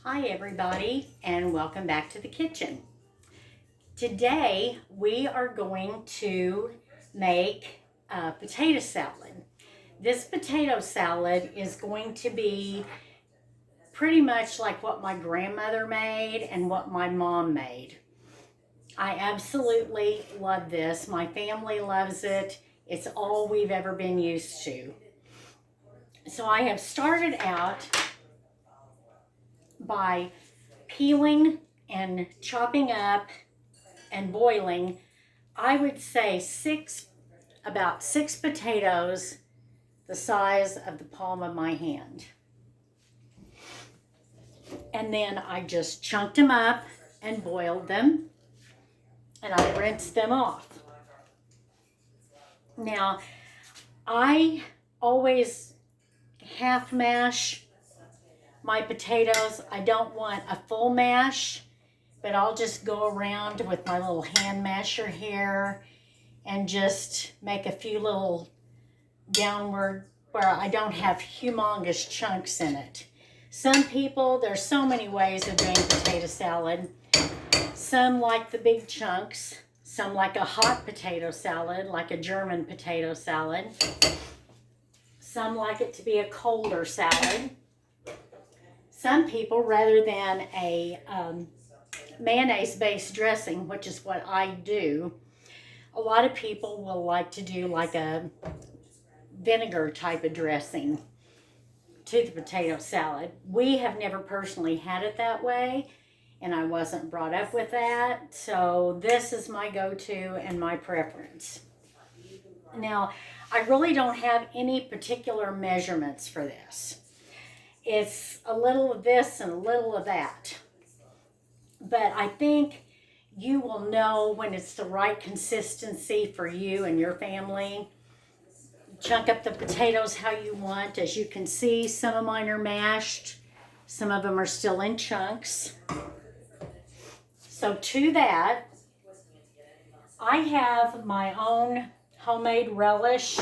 Hi everybody, and welcome back to the kitchen. Today we are going to make a potato salad. This potato salad is going to be pretty much like what my grandmother made and what my mom made. I absolutely love this. My family loves it. It's all we've ever been used to. So I have started out by peeling and chopping up and boiling, I would say about six potatoes the size of the palm of my hand. And then I just chunked them up and boiled them, and I rinsed them off. Now, I always half mash my potatoes. I don't want a full mash, but I'll just go around with my little hand masher here and just make a few little downward where I don't have humongous chunks in it. Some people, there's so many ways of doing potato salad. Some like the big chunks. Some like a hot potato salad, like a German potato salad. Some like it to be a colder salad. Some people, rather than a mayonnaise-based dressing, which is what I do, a lot of people will like to do like a vinegar type of dressing to the potato salad. We have never personally had it that way, and I wasn't brought up with that, so this is my go-to and my preference. Now, I really don't have any particular measurements for this. It's a little of this and a little of that, but I think you will know when it's the right consistency for you and your family. Chunk up the potatoes how you want. As you can see, some of mine are mashed. Some of them are still in chunks. So to that, I have my own homemade relish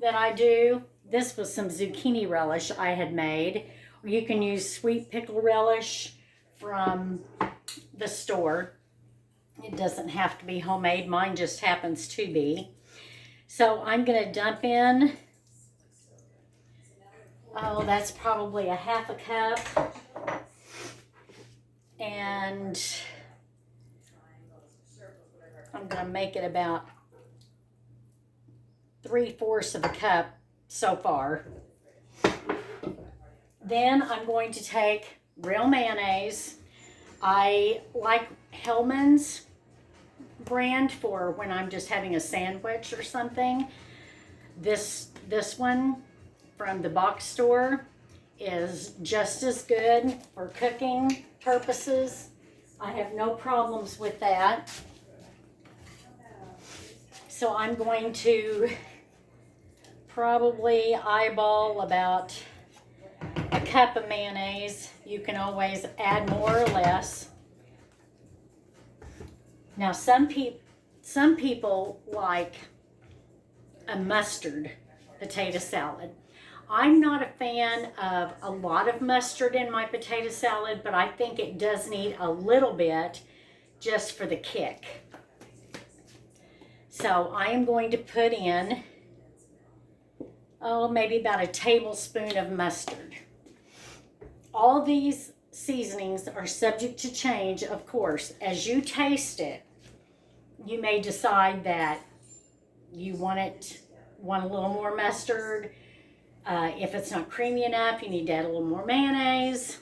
that I do. This was some zucchini relish I had made. Or you can use sweet pickle relish from the store. It doesn't have to be homemade. Mine just happens to be. So I'm going to dump in, that's probably a half a cup. And I'm going to make it about 3/4 of a cup so far. Then I'm going to take real mayonnaise. I like Hellmann's brand for when I'm just having a sandwich or something. This one from the box store is just as good for cooking purposes. I have no problems with that. So I'm going to probably eyeball about a cup of mayonnaise. You can always add more or less. Now some people like a mustard potato salad. I'm not a fan of a lot of mustard in my potato salad, but I think it does need a little bit just for the kick. So I am going to put in, maybe about a tablespoon of mustard. All these seasonings are subject to change, of course. As you taste it, you may decide that you want a little more mustard. If it's not creamy enough, you need to add a little more mayonnaise.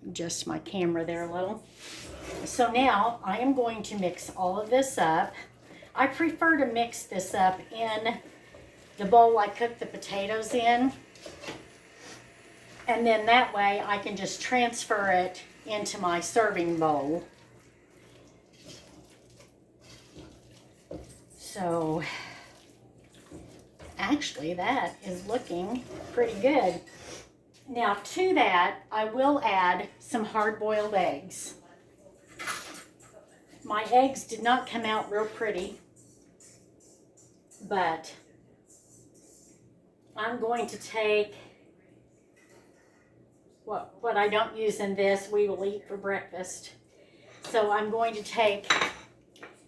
Adjust my camera there a little. So now I am going to mix all of this up. I prefer to mix this up in the bowl I cook the potatoes in. And then that way I can just transfer it into my serving bowl. So actually that is looking pretty good. Now to that, I will add some hard-boiled eggs. My eggs did not come out real pretty, but I'm going to take what I don't use in this, we will eat for breakfast. So I'm going to take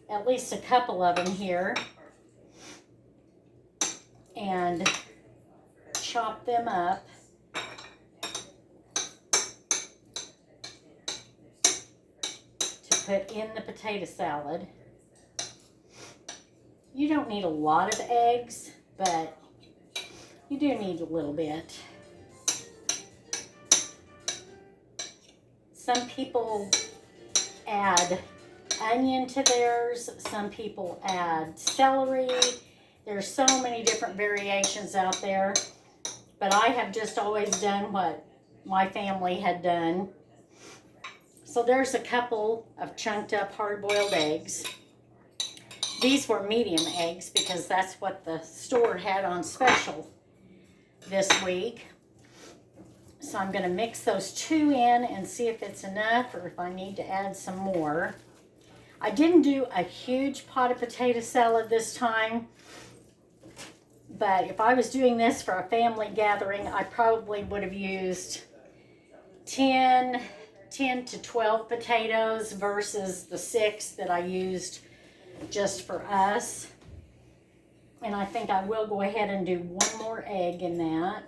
at least a couple of them here and chop them up. To put in the potato salad. You don't need a lot of eggs, but you do need a little bit. Some people add onion to theirs. Some people add celery. There's so many different variations out there. But I have just always done what my family had done. So there's a couple of chunked up hard-boiled eggs. These were medium eggs because that's what the store had on special this week. So I'm going to mix those two in and see if it's enough or if I need to add some more. I didn't do a huge pot of potato salad this time, but if I was doing this for a family gathering, I probably would have used 10 to 12 potatoes versus the 6 that I used just for us. And I think I will go ahead and do one more egg in that.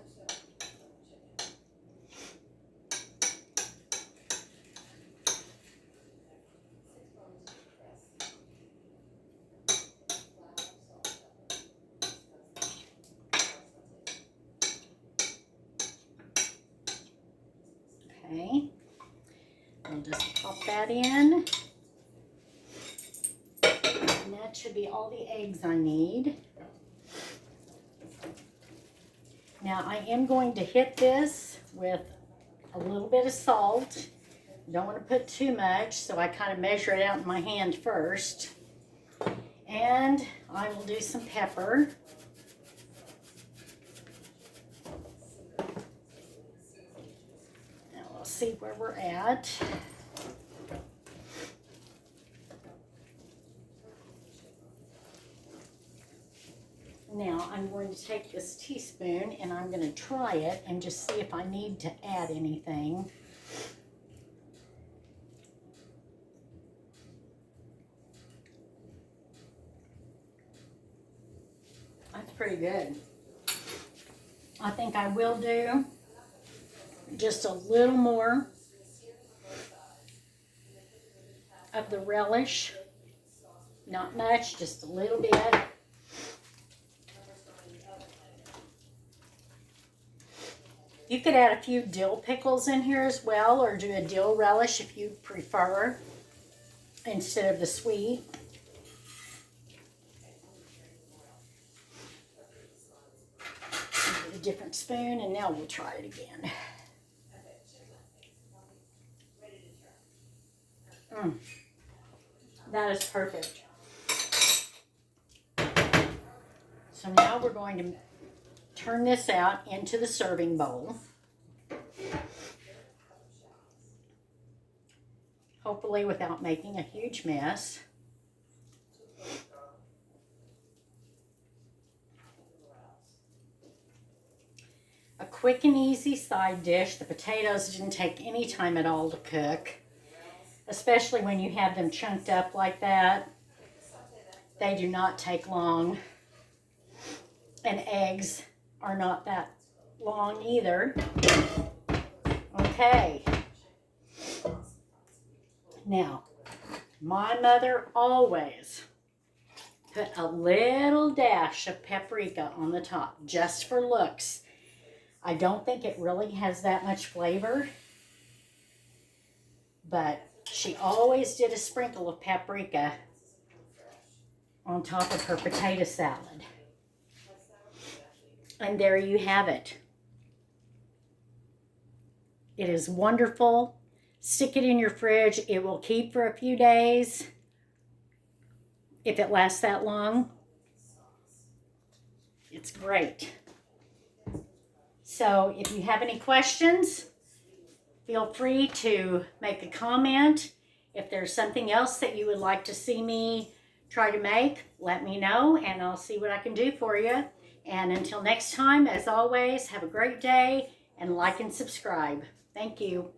Okay, I'll just pop that in. And that should be all the eggs I need. Now I am going to hit this with a little bit of salt. Don't want to put too much, so I kind of measure it out in my hand first. And I will do some pepper. Now we'll see where we're at. Now I'm going to take this teaspoon and I'm going to try it and just see if I need to add anything. That's pretty good. I think I will do just a little more of the relish. Not much, just a little bit. You could add a few dill pickles in here as well, or do a dill relish if you prefer, instead of the sweet. Get a different spoon, and now we'll try it again. That is perfect. So now we're going to turn this out into the serving bowl. Hopefully without making a huge mess. A quick and easy side dish. The potatoes didn't take any time at all to cook, especially when you have them chunked up like that. They do not take long. And eggs are not that long either. Okay. Now, my mother always put a little dash of paprika on the top, just for looks. I don't think it really has that much flavor, but she always did a sprinkle of paprika on top of her potato salad. And there you have it. It is wonderful. Stick it in your fridge. It will keep for a few days, if it lasts that long. It's great. So if you have any questions, feel free to make a comment. If there's something else that you would like to see me try to make, let me know and I'll see what I can do for you. And until next time, as always, have a great day and like and subscribe. Thank you.